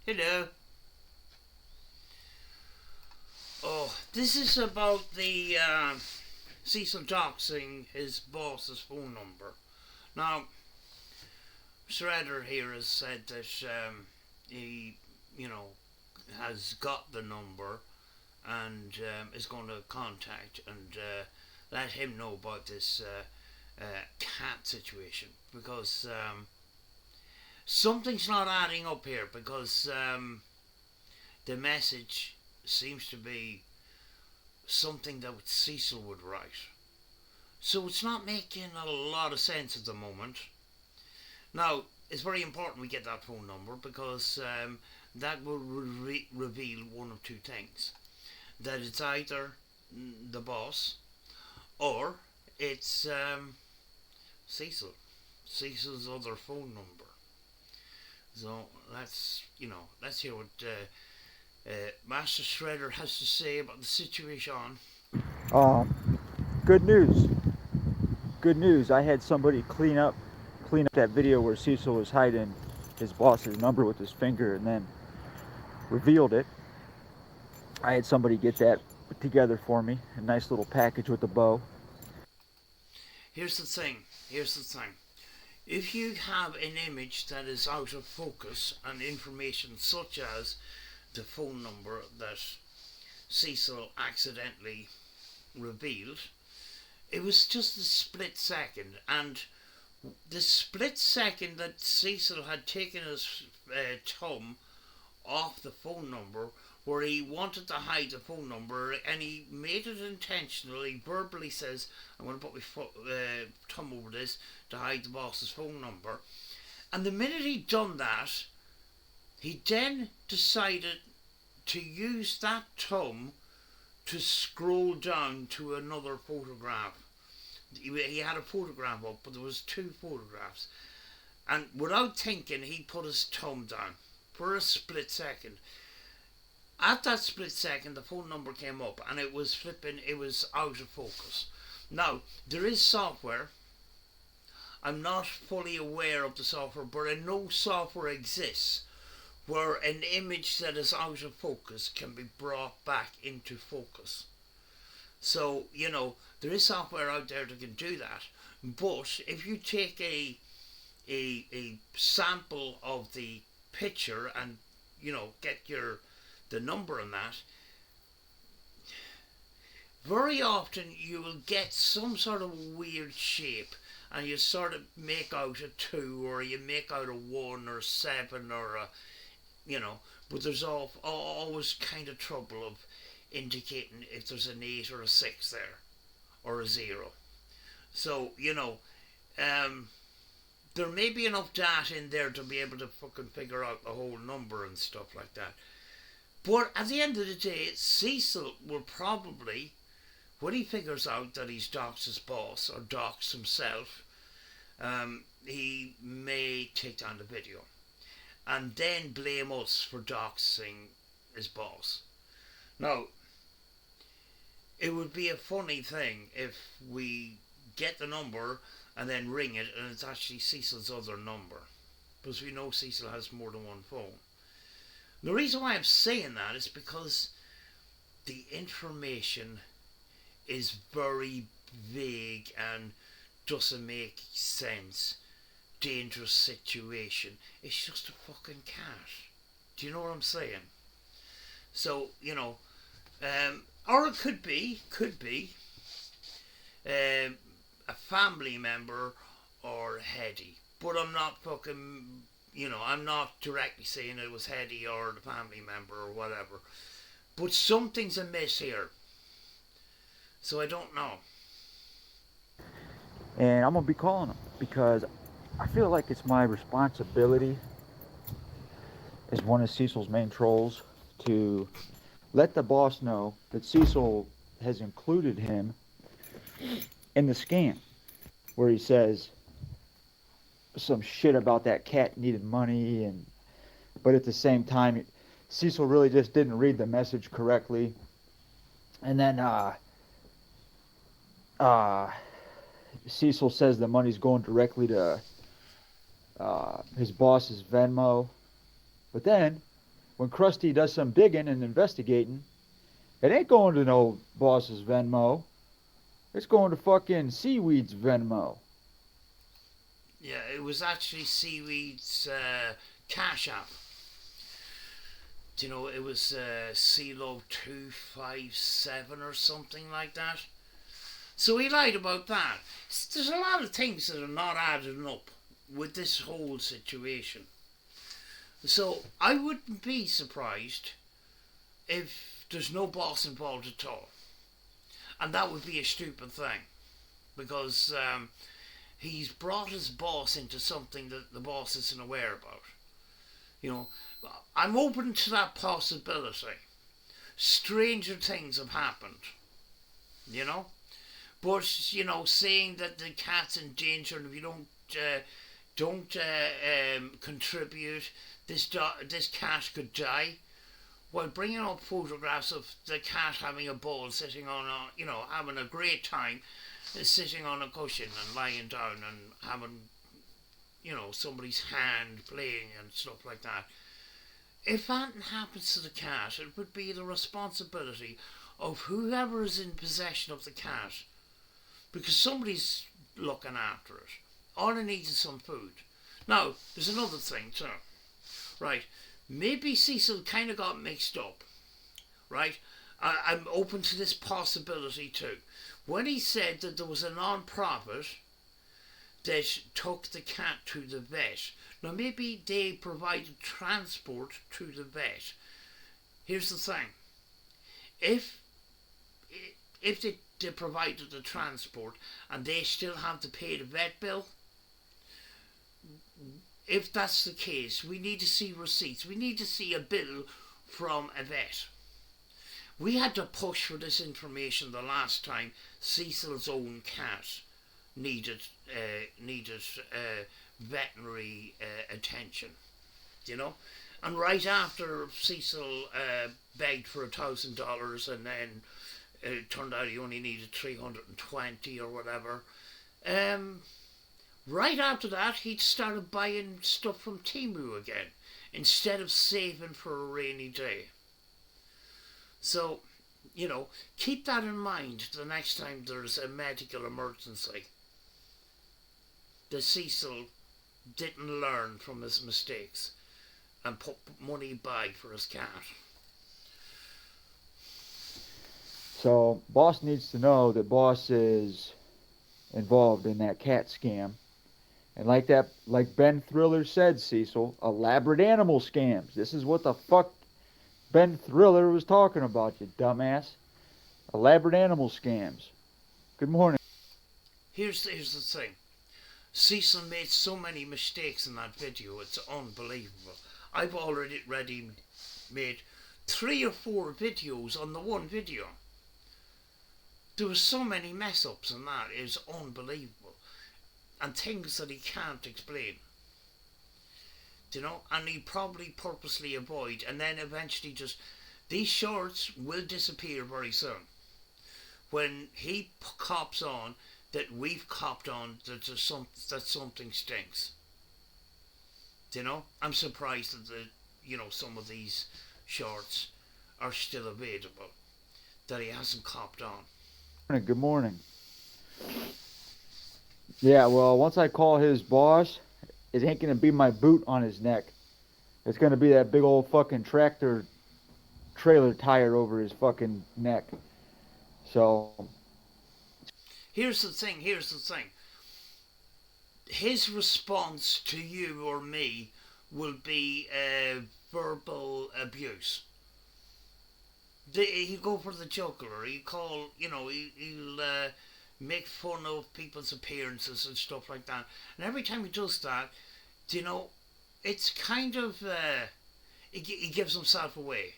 Hello. Oh, this is about the Cecil doxing his boss's phone number. Now, Shredder here has said that he, you know, has got the number and is going to contact and let him know about this cat situation because something's not adding up here because the message seems to be something that Cecil would write. So it's not making a lot of sense at the moment. Now, it's very important we get that phone number because that will reveal one of two things: that it's either the boss or it's Cecil, Cecil's other phone number. So let's hear what Master Shredder has to say about the situation. Um, Good news. Good news. I had somebody clean up that video where Cecil was hiding his boss's number with his finger and then revealed it. I had somebody get that put together for me, a nice little package with a bow. Here's the thing. Here's the thing. If you have an image that is out of focus and information such as the phone number that Cecil accidentally revealed, it was just a split second, and the split second that Cecil had taken his thumb off the phone number where he wanted to hide the phone number and he made it intentionally. He verbally says, I'm going to put my thumb over this to hide the boss's phone number. And the minute he'd done that, he then decided to use that thumb to scroll down to another photograph. He had a photograph up, but there was two photographs. And without thinking, he put his thumb down for a split second. At that split second, the phone number came up and it was flipping, it was out of focus. Now, there is software. I'm not fully aware of the software, but I know software exists where an image that is out of focus can be brought back into focus. So, there is software out there that can do that. But if you take a sample of the picture and, get the number on that, very often you will get some sort of weird shape and you sort of make out a 2 or you make out a 1 or 7 or a, but there's always kind of trouble of indicating if there's an 8 or a 6 there or a 0. So, um, there may be enough data in there to be able to fucking figure out the whole number and stuff like that. But at the end of the day, Cecil will probably, when he figures out that he's doxed his boss or doxed himself, he may take down the video and then blame us for doxing his boss. Now, it would be a funny thing if we get the number and then ring it and it's actually Cecil's other number. Because we know Cecil has more than one phone. The reason why I'm saying that is because the information is very vague and doesn't make sense. Dangerous situation. It's just a fucking cat. Do you know what I'm saying? So, or it could be a family member or Hetty. But I'm not fucking, I'm not directly saying it was Hetty or the family member or whatever. But something's amiss here. So I don't know. And I'm going to be calling him because I feel like it's my responsibility as one of Cecil's main trolls to let the boss know that Cecil has included him in the scam where he says some shit about that cat needed money, and but at the same time Cecil really just didn't read the message correctly. And then uh Cecil says the money's going directly to his boss's Venmo. But then when Krusty does some digging and investigating, it ain't going to no boss's Venmo. It's going to fucking Seaweed's Venmo. Yeah, it was actually Seaweed's Cash App. You know, it was CeeLo 257 or something like that. So he lied about that. There's a lot of things that are not adding up with this whole situation. So I wouldn't be surprised if there's no boss involved at all. And that would be a stupid thing. Because he's brought his boss into something that the boss isn't aware about. You know, I'm open to that possibility. Stranger things have happened. You know? But, you know, saying that the cat's in danger and if you don't contribute, this cat could die. While bringing up photographs of the cat having a ball, sitting on a, you know, having a great time, sitting on a cushion and lying down and having, you know, somebody's hand playing and stuff like that. If that happens to the cat, it would be the responsibility of whoever is in possession of the cat, because somebody's looking after it. All it needs is some food. Now, there's another thing too. Right, maybe Cecil kind of got mixed up. Right, I'm open to this possibility too. When he said that there was a non-profit that took the cat to the vet, now maybe they provided transport to the vet. Here's the thing. If they provided the transport and they still have to pay the vet bill, if that's the case, we need to see receipts. We need to see a bill from a vet. We had to push for this information the last time Cecil's own cat needed veterinary attention, you know. And right after Cecil begged for $1,000 and then it turned out he only needed 320 or whatever. Right after that, he'd started buying stuff from Temu again, instead of saving for a rainy day. So, you know, keep that in mind the next time there's a medical emergency. That Cecil didn't learn from his mistakes and put money back for his cat. So, boss needs to know that boss is involved in that cat scam. And like Ben Thriller said, Cecil, elaborate animal scams. This is what the fuck Ben Thriller was talking about, you dumbass. Elaborate animal scams. Good morning. Here's the thing. Cecil made so many mistakes in that video, it's unbelievable. I've already made 3 or 4 videos on the one video. There were so many mess ups in that, it is unbelievable. And things that he can't explain. You know, and he probably purposely avoid, and then eventually just, these shorts will disappear very soon. When he cops on that we've copped on that something stinks. You know, I'm surprised that some of these shorts are still available, that he hasn't copped on. Good morning. Yeah, well, once I call his boss, it ain't gonna be my boot on his neck. It's gonna be that big old fucking tractor trailer tire over his fucking neck. So Here's the thing. His response to you or me will be verbal abuse. He'll go for the jugular. He'll call, he'll make fun of people's appearances and stuff like that. And every time he does that, it's kind of, he gives himself away.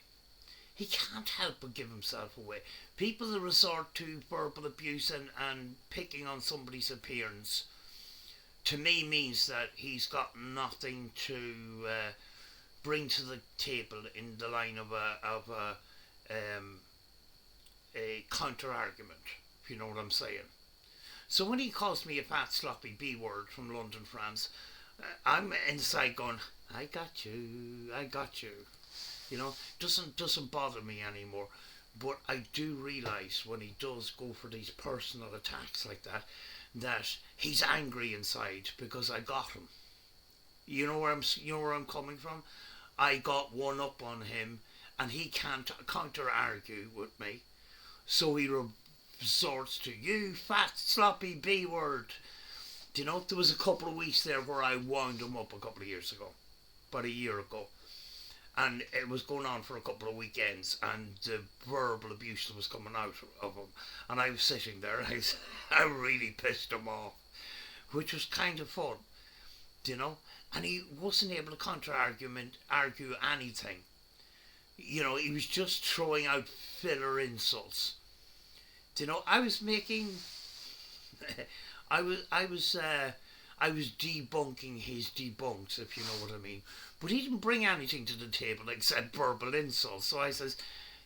He can't help but give himself away. People that resort to verbal abuse and picking on somebody's appearance, to me, means that he's got nothing to bring to the table in the line of a counter argument, if you know what I'm saying. So when he calls me a fat sloppy B word from London, France, I'm inside going, I got you. You know, doesn't bother me anymore. But I do realise when he does go for these personal attacks like that he's angry inside because I got him. You know where I'm coming from. I got one up on him, and he can't counter argue with me. So he resorts to you fat sloppy B word. Do you know there was a couple of weeks there where I wound him up a couple of years ago, about a year ago, and it was going on for a couple of weekends, and the verbal abuse that was coming out of him, and I was sitting there, and I really pissed him off, which was kind of fun, you know, and he wasn't able to argue anything. You know, he was just throwing out filler insults. Do you know, I was making, I was, I was, uh, I was debunking his debunks, if you know what I mean. But he didn't bring anything to the table except verbal insults. So I says,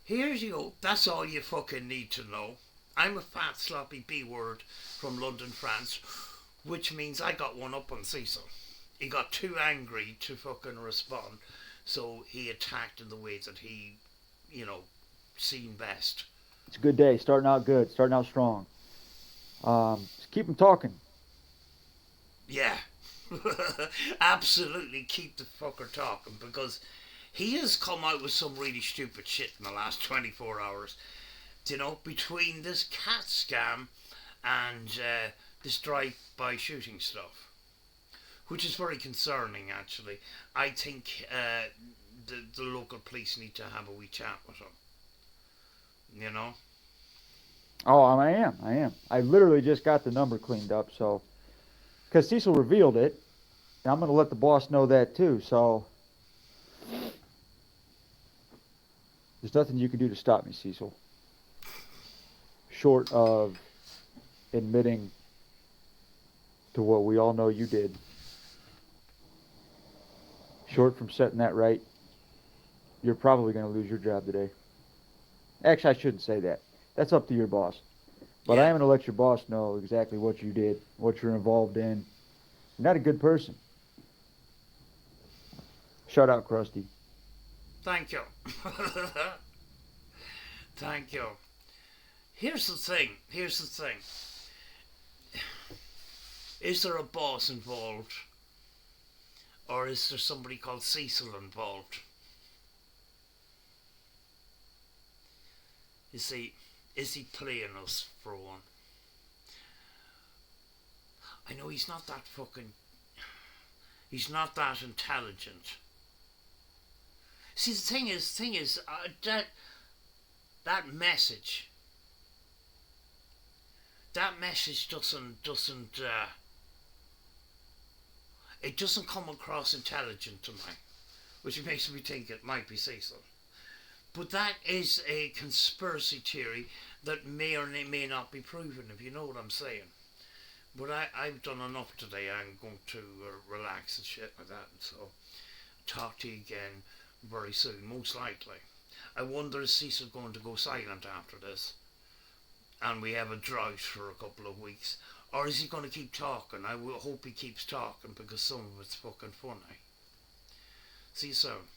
here you go. That's all you fucking need to know. I'm a fat sloppy B word from London, France, which means I got one up on Cecil. He got too angry to fucking respond, so he attacked in the way that he, you know, seen best. It's a good day. Starting out good. Starting out strong. Just keep them talking. Yeah. Absolutely keep the fucker talking, because he has come out with some really stupid shit in the last 24 hours. You know, between this cat scam and this drive-by shooting stuff, which is very concerning, actually. I think the local police need to have a wee chat with him. You know? Oh, I am. I am. I literally just got the number cleaned up, so because Cecil revealed it, and I'm going to let the boss know that too. So there's nothing you can do to stop me, Cecil, short of admitting to what we all know you did. Short from setting that right, you're probably going to lose your job today. Actually, I shouldn't say that. That's up to your boss. But I Yeah. am going to let your boss know exactly what you did, what you're involved in. You're not a good person. Shout out, Krusty. Thank you. Thank you. Here's the thing. Here's the thing. Is there a boss involved? Or is there somebody called Cecil involved? You see, is he playing us for one? I know he's not that fucking. He's not that intelligent. See, the thing is, that message, doesn't it doesn't come across intelligent to me, which makes me think it might be Cecil. But that is a conspiracy theory that may or may not be proven, if you know what I'm saying. But I've done enough today. I'm going to relax and shit like that. So, talk to you again very soon, most likely. I wonder is Cecil going to go silent after this? And we have a drought for a couple of weeks. Or is he going to keep talking? I will hope he keeps talking, because some of it's fucking funny. See you soon.